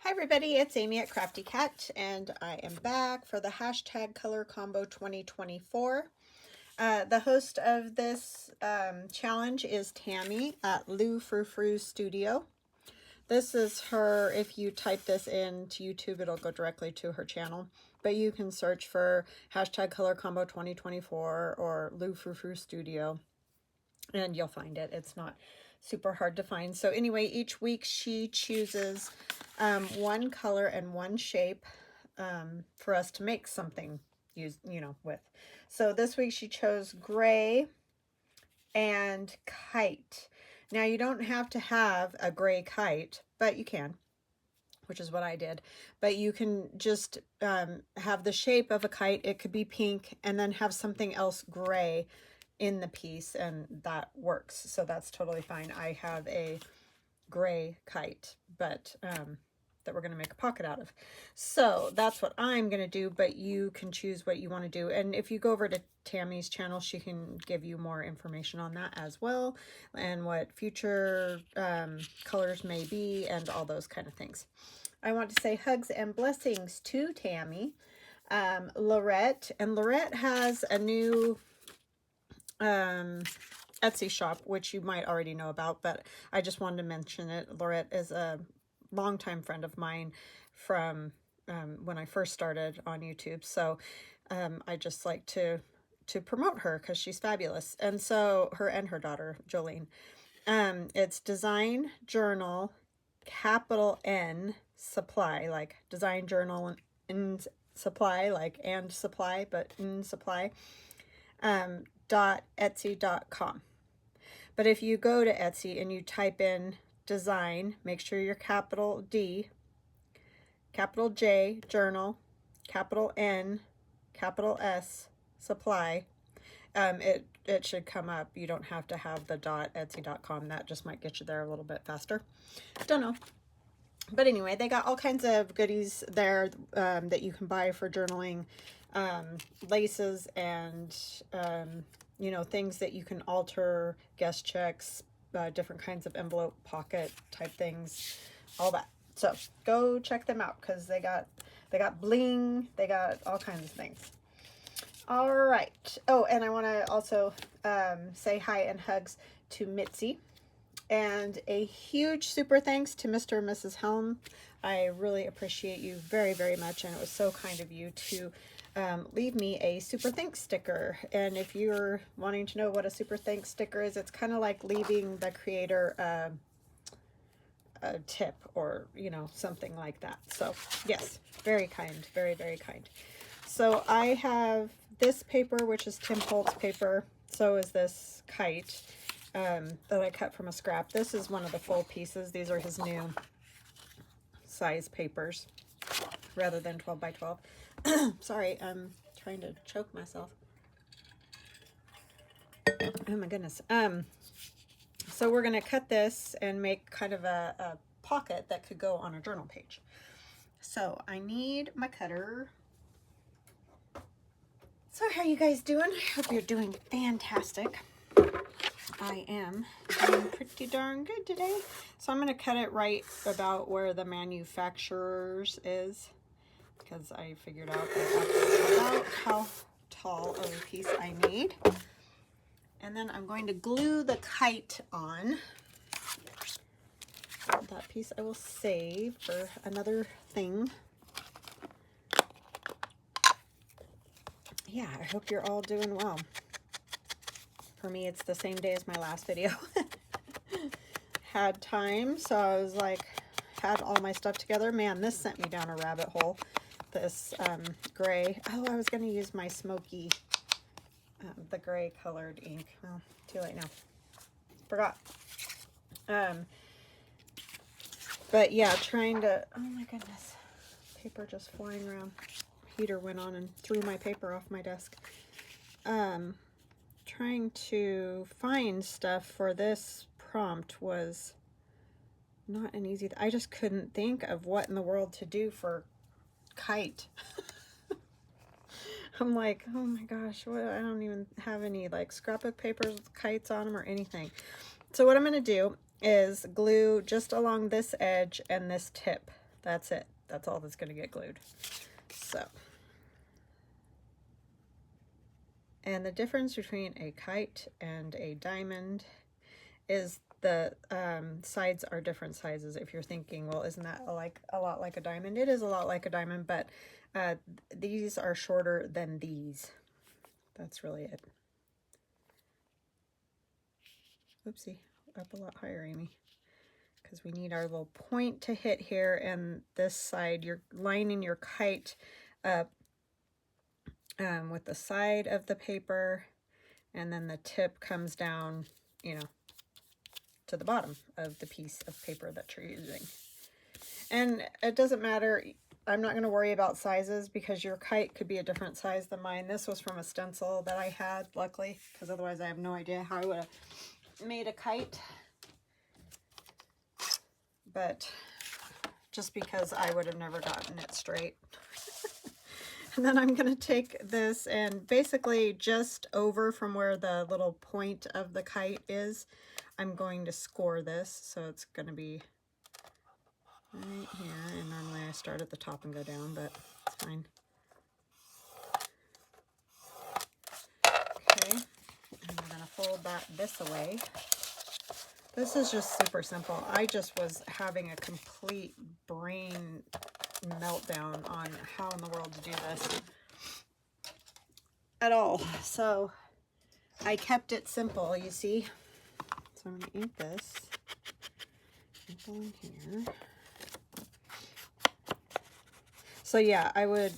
Hi everybody, it's Amy at Crafty Cat, and I am back for the hashtag color combo 2024. The host of this challenge is Tammy at Loufrou-frou Studio. This is her. If you type this into YouTube, it'll go directly to her channel, but you can search for hashtag color combo 2024 or Loufrou-frou Studio and you'll find it. It's not super hard to find. So anyway, each week she chooses one color and one shape for us to make something with. So this week she chose gray and kite. Now you don't have to have a gray kite, but you can, which is what I did. But you can just have the shape of a kite. It could be pink and then have something else gray in the piece, and that works. So that's totally fine. I have a gray kite, but that we're going to make a pocket out of. So that's what I'm going to do, but you can choose what you want to do. And if you go over to Tammy's channel, she can give you more information on that as well, and what future colors may be, and all those kind of things. I want to say hugs and blessings to Tammy, Lorette, and Lorette has a new Etsy shop, which you might already know about, but I just wanted to mention it. Lorette is a longtime friend of mine from when I first started on YouTube, so I just like to promote her because she's fabulous. And so her and her daughter Jolene, it's Design Journal capital N supply, like Design Journal and supply, like and supply, but in supply, .etsy.com. But if you go to Etsy and you type in design, make sure you're capital D, capital J, journal, capital N, capital S, supply, it should come up. You don't have to have the .etsy.com. That just might get you there a little bit faster. Don't know. But anyway, they got all kinds of goodies there that you can buy for journaling, laces and things that you can alter, guest checks, different kinds of envelope pocket type things, all that. So go check them out because they got bling, they got all kinds of things. All right. Oh, and I want to also say hi and hugs to Mitzi. And a huge super thanks to Mr. and Mrs. Helm. I really appreciate you very, very much. And it was so kind of you to leave me a super thanks sticker. And if you're wanting to know what a super thanks sticker is, it's kind of like leaving the creator a tip or, something like that. So yes, very kind, very, very kind. So I have this paper, which is Tim Holtz paper. So is this kite. That I cut from a scrap. This is one of the full pieces. These are his new size papers rather than 12 by 12. Sorry, I'm trying to choke myself. Oh my goodness. So we're going to cut this and make kind of a pocket that could go on a journal page. So I need my cutter. So how are you guys doing? I hope you're doing fantastic. I am doing pretty darn good today. So I'm going to cut it right about where the manufacturer's is, because I figured out that that's about how tall of a piece I need. And then I'm going to glue the kite on. That piece I will save for another thing. Yeah, I hope you're all doing well. For me, it's the same day as my last video. Had time, so I was like, had all my stuff together. Man, this sent me down a rabbit hole. This gray. Oh, I was going to use my smoky, the gray colored ink. Well, too late now. Forgot. But yeah, trying to, oh my goodness. Paper just flying around. Heater went on and threw my paper off my desk. Trying to find stuff for this prompt was not an easy I just couldn't think of what in the world to do for kite. I'm like, oh my gosh, what, I don't even have any like scrapbook papers with kites on them or anything. So what I'm going to do is glue just along this edge and this tip That's it. That's all that's going to get glued. So, and the difference between a kite and a diamond is the sides are different sizes. If you're thinking, well, isn't that like a lot like a diamond? It is a lot like a diamond, but these are shorter than these. That's really it. Oopsie, up a lot higher, Amy, because we need our little point to hit here, and this side, you're lining your kite up with the side of the paper, and then the tip comes down, you know, to the bottom of the piece of paper that you're using. And it doesn't matter. I'm not going to worry about sizes because your kite could be a different size than mine. This was from a stencil that I had, luckily, because otherwise I have no idea how I would have made a kite. But just because I would have never gotten it straight. And then I'm going to take this and basically just over from where the little point of the kite is, I'm going to score this. So it's going to be right here. And normally I start at the top and go down, but it's fine. Okay. And we're going to fold that this away. This is just super simple. I just was having a complete brain meltdown on how in the world to do this at all. So I kept it simple, you see. So I'm going to ink this. Go in here. So yeah, I would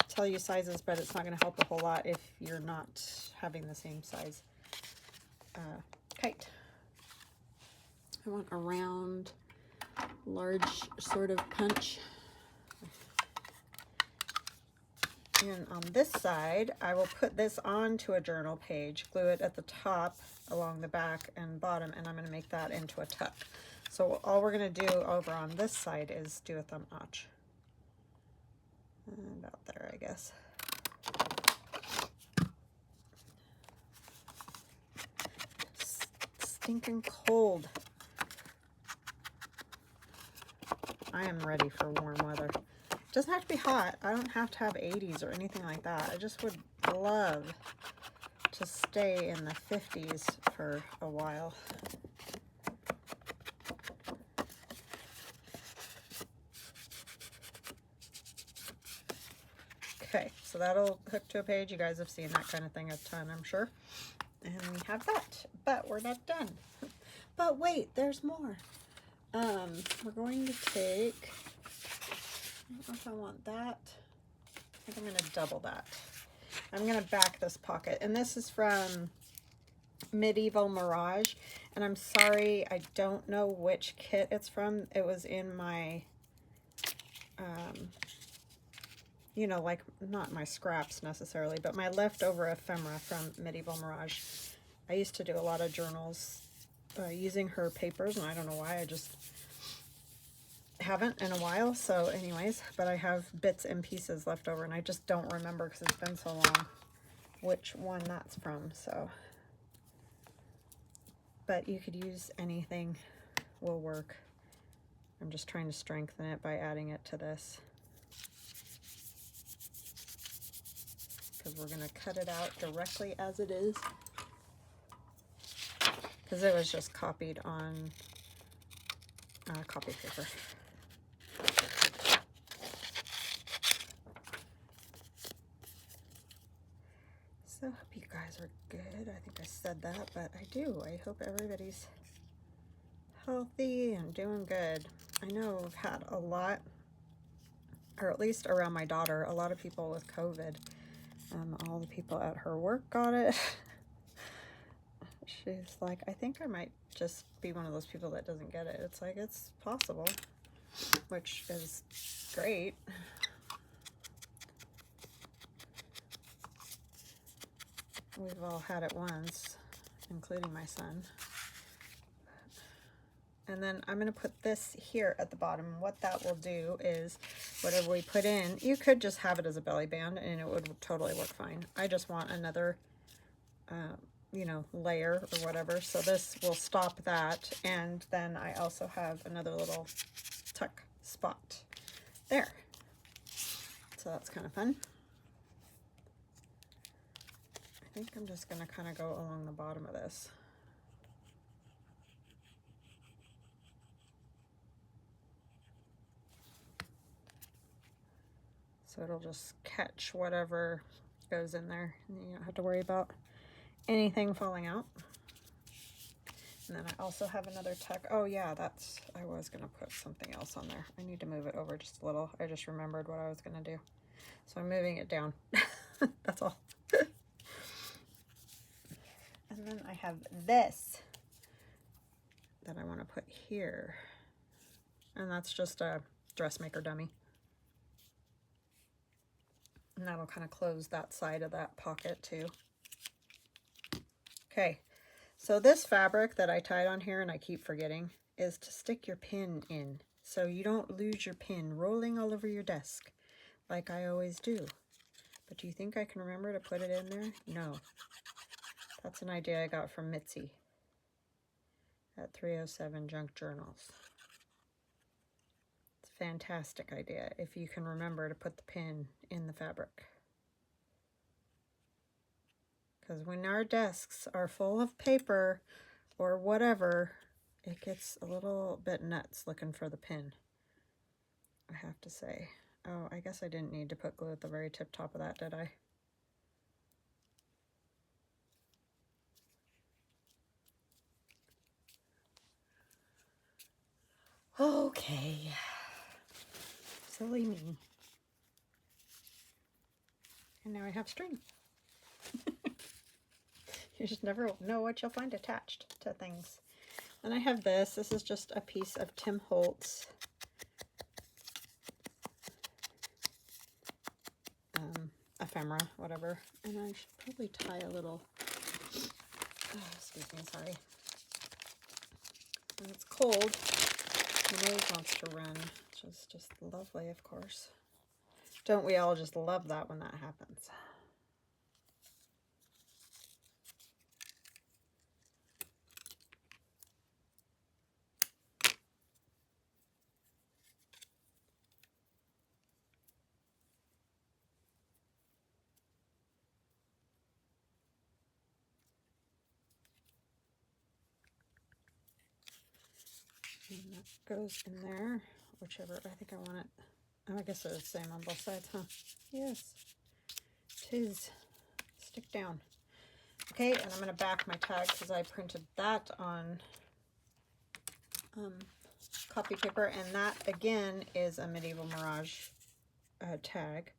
tell you sizes, but it's not going to help a whole lot if you're not having the same size kite. I want a round, large sort of punch. And on this side, I will put this onto a journal page, glue it at the top, along the back and bottom, and I'm going to make that into a tuck. So all we're going to do over on this side is do a thumb notch. About there, I guess. Stinking cold. I am ready for warm weather. It doesn't have to be hot. I don't have to have 80s or anything like that. I just would love to stay in the 50s for a while. Okay, so that'll hook to a page. You guys have seen that kind of thing a ton, I'm sure. And we have that, but we're not done. But wait, there's more. We're going to take, I don't know if I want that. I think I'm going to double that. I'm going to back this pocket, and this is from Medieval Mirage, and I'm sorry, I don't know which kit it's from. It was in my, you know, like, not my scraps necessarily, but my leftover ephemera from Medieval Mirage. I used to do a lot of journals using her papers, and I don't know why, I just haven't in a while. So anyways, but I have bits and pieces left over, and I just don't remember because it's been so long which one that's from. So, but you could use anything, will work. I'm just trying to strengthen it by adding it to this, because we're going to cut it out directly as it is, because it was just copied on copy paper. So I hope you guys are good. I think I said that, but I do. I hope everybody's healthy and doing good. I know I've had a lot, or at least around my daughter, a lot of people with COVID. All the people at her work got it. She's like, I think I might just be one of those people that doesn't get it. It's like, it's possible, which is great. We've all had it once, including my son. And then I'm going to put this here at the bottom. What that will do is whatever we put in, you could just have it as a belly band and it would totally work fine. I just want another, you know, layer or whatever. So this will stop that. And then I also have another little tuck spot there. So that's kind of fun. I think I'm just going to kind of go along the bottom of this. So it'll just catch whatever goes in there, and you don't have to worry about anything falling out. And then I also have another tuck. Oh yeah, I was gonna put something else on there. I need to move it over just a little. I just remembered what I was gonna do. So I'm moving it down. That's all. And then I have this that I want to put here. And that's just a dressmaker dummy. And that'll kind of close that side of that pocket too. Okay, so this fabric that I tied on here, and I keep forgetting, is to stick your pin in. So you don't lose your pin rolling all over your desk like I always do. But do you think I can remember to put it in there? No. That's an idea I got from Mitzi at 307 Junk Journals. It's a fantastic idea if you can remember to put the pin in the fabric. Because when our desks are full of paper or whatever, it gets a little bit nuts looking for the pin, I have to say. Oh, I guess I didn't need to put glue at the very tip top of that, did I? Okay. Silly me. And now I have string. You just never know what you'll find attached to things. And I have this. This is just a piece of Tim Holtz ephemera, whatever. And I should probably tie a little, excuse me, sorry. When it's cold, my nose wants to run, which is just lovely, of course. Don't we all just love that when that happens? And that goes in there, whichever, I think I want it. Oh, I guess it's the same on both sides, huh? Yes, tis. Stick down. Okay, and I'm going to back my tag because I printed that on copy paper, and that again is a Medieval Mirage tag.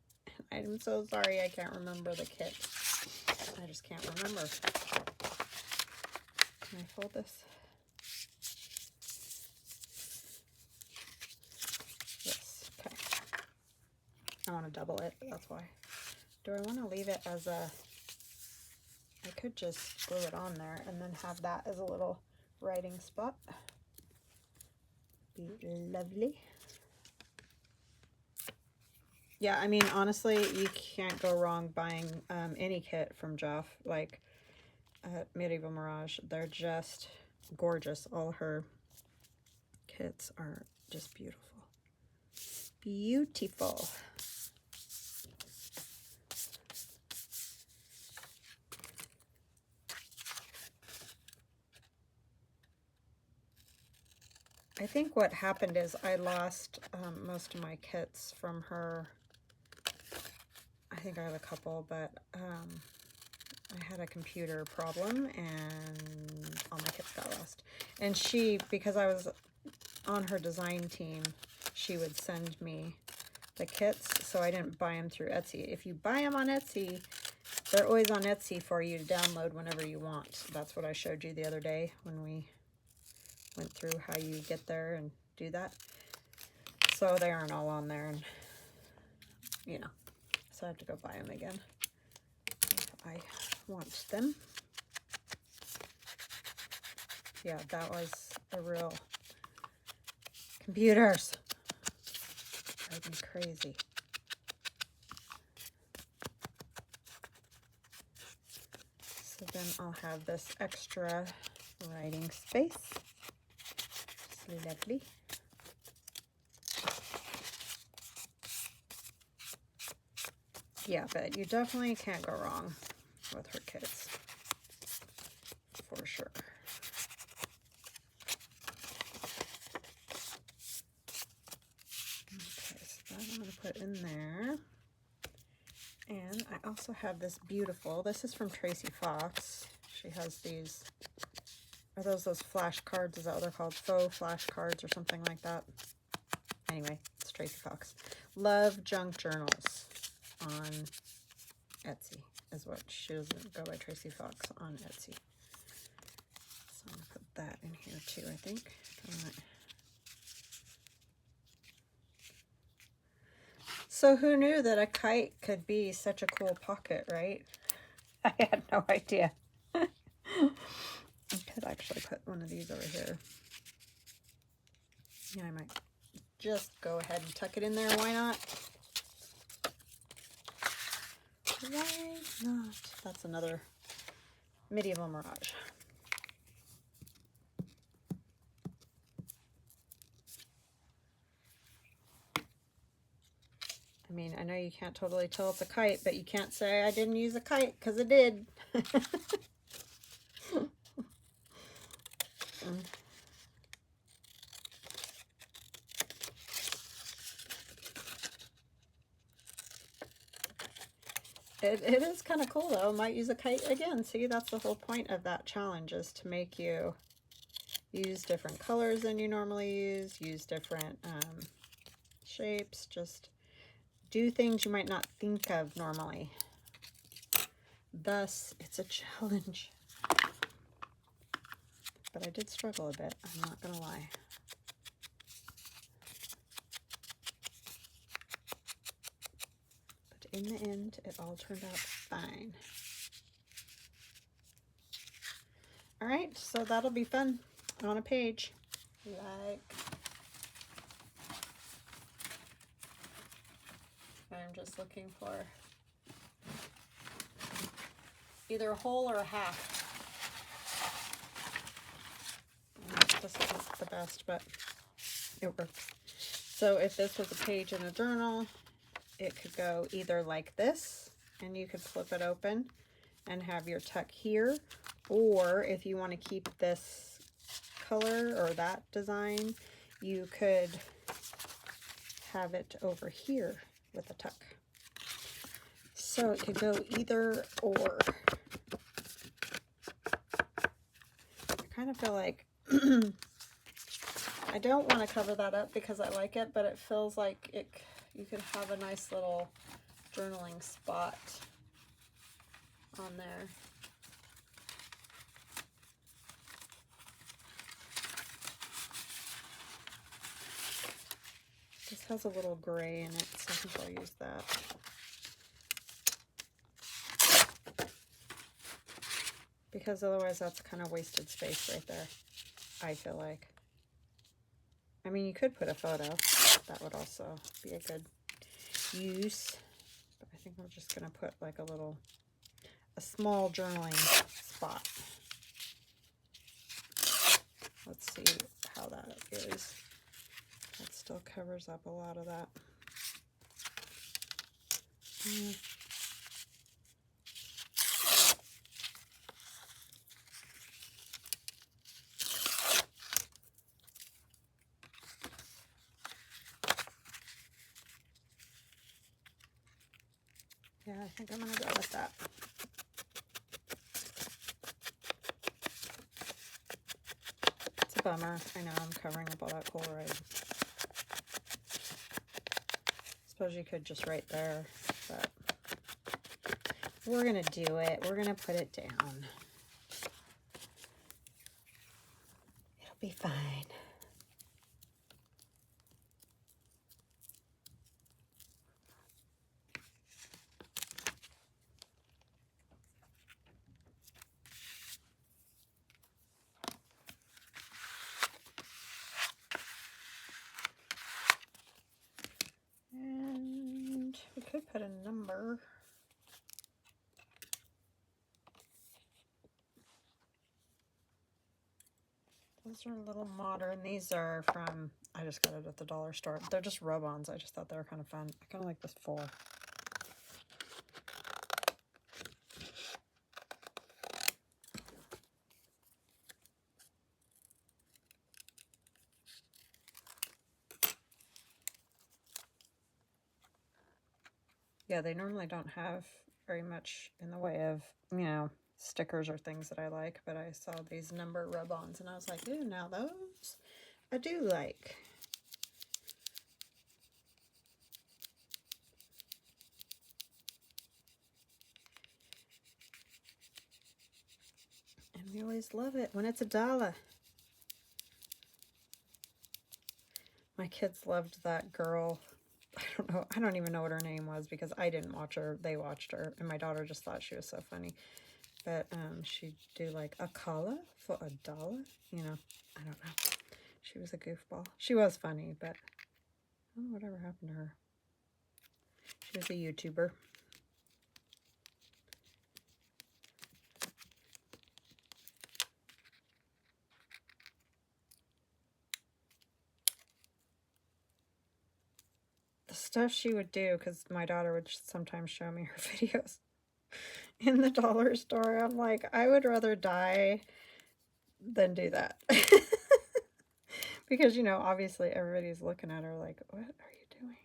I'm so sorry I can't remember the kit. I just can't remember. Can I fold this? Yes, okay. I want to double it, that's why. Do I want to leave it as a... I could just glue it on there and then have that as a little writing spot. Be lovely. Yeah, I mean, honestly, you can't go wrong buying any kit from Jeff, like Medieval Mirage. They're just gorgeous. All her kits are just beautiful. Beautiful. I think what happened is I lost most of my kits from her. I think I have a couple, but I had a computer problem and all my kits got lost. And she, because I was on her design team, she would send me the kits, so I didn't buy them through Etsy. If you buy them on Etsy, they're always on Etsy for you to download whenever you want. That's what I showed you the other day when we went through how you get there and do that. So they aren't all on there, and you know, so I have to go buy them again if I want them. Yeah, that was a real computers. Drive me crazy. So then I'll have this extra writing space. Lovely. Yeah, but you definitely can't go wrong with her kits, for sure. Okay, so that I'm going to put in there. And I also have this beautiful, this is from Tracy Fox. She has these, are those flashcards? Is that what they're called? Faux flashcards or something like that. Anyway, it's Tracy Fox. Love Junk Journals on Etsy is what she doesn't go by Tracy Fox on Etsy. So I'm going to put that in here too, I think. So who knew that a kite could be such a cool pocket, right? I had no idea. I could actually put one of these over here. Yeah, I might just go ahead and tuck it in there. Why not? Why not? That's another Medieval Mirage. I mean, I know you can't totally tell it's a kite, but you can't say I didn't use a kite, because it did. It is kind of cool, though. Might use a kite again. See, that's the whole point of that challenge, is to make you use different colors than you normally use different shapes, just do things you might not think of normally. Thus, it's a challenge. But I did struggle a bit, I'm not gonna lie. But in the end, it all turned out fine. All right, so that'll be fun on a page. Like, I'm just looking for either a whole or a half. This isn't the best, but it works. So if this was a page in a journal, it could go either like this, and you could flip it open and have your tuck here, or if you want to keep this color or that design, you could have it over here with a tuck. So it could go either or. I kind of feel like I don't want to cover that up because I like it, but it feels like you could have a nice little journaling spot on there. This has a little gray in it, so I think I'll use that. Because otherwise that's kind of wasted space right there, I feel like. I mean, you could put a photo. That would also be a good use. But I think I'm just going to put like a small journaling spot. Let's see how that is. That still covers up a lot of that. Yeah, I think I'm going to go with that. It's a bummer. I know I'm covering up all that Polaroid. Suppose you could just right there, but we're going to do it. We're going to put it down. It'll be fine. And we could put a number. Those are a little modern. These are from, I just got it at the dollar store. They're just rub-ons. I just thought they were kind of fun. I kind of like this 4. Yeah, they normally don't have very much in the way of, you know, stickers or things that I like, but I saw these number rub-ons and I was like, ooh, now those I do like. And we always love it when it's $1. My kids loved that girl. I don't know. I don't even know what her name was because I didn't watch her. They watched her. And my daughter just thought she was so funny. But she'd do like a collar for $1. You know, I don't know. She was a goofball. She was funny, but I don't know whatever happened to her. She was a YouTuber. The stuff she would do, because my daughter would sometimes show me her videos in the dollar store. I'm like, I would rather die than do that. Because, you know, obviously everybody's looking at her like, what are you doing?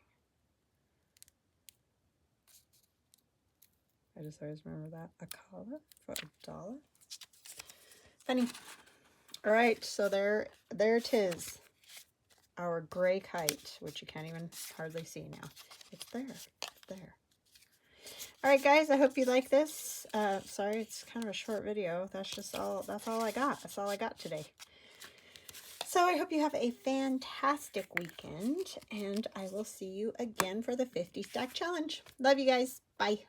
I just always remember that. A collar for $1. Funny. All right, so there it is. Our gray kite, which you can't even hardly see now. It's there. All right, guys, I hope you like this. Sorry, it's kind of a short video. That's all I got. That's all I got today. So I hope you have a fantastic weekend, and I will see you again for the 50 stack challenge. Love you guys. Bye.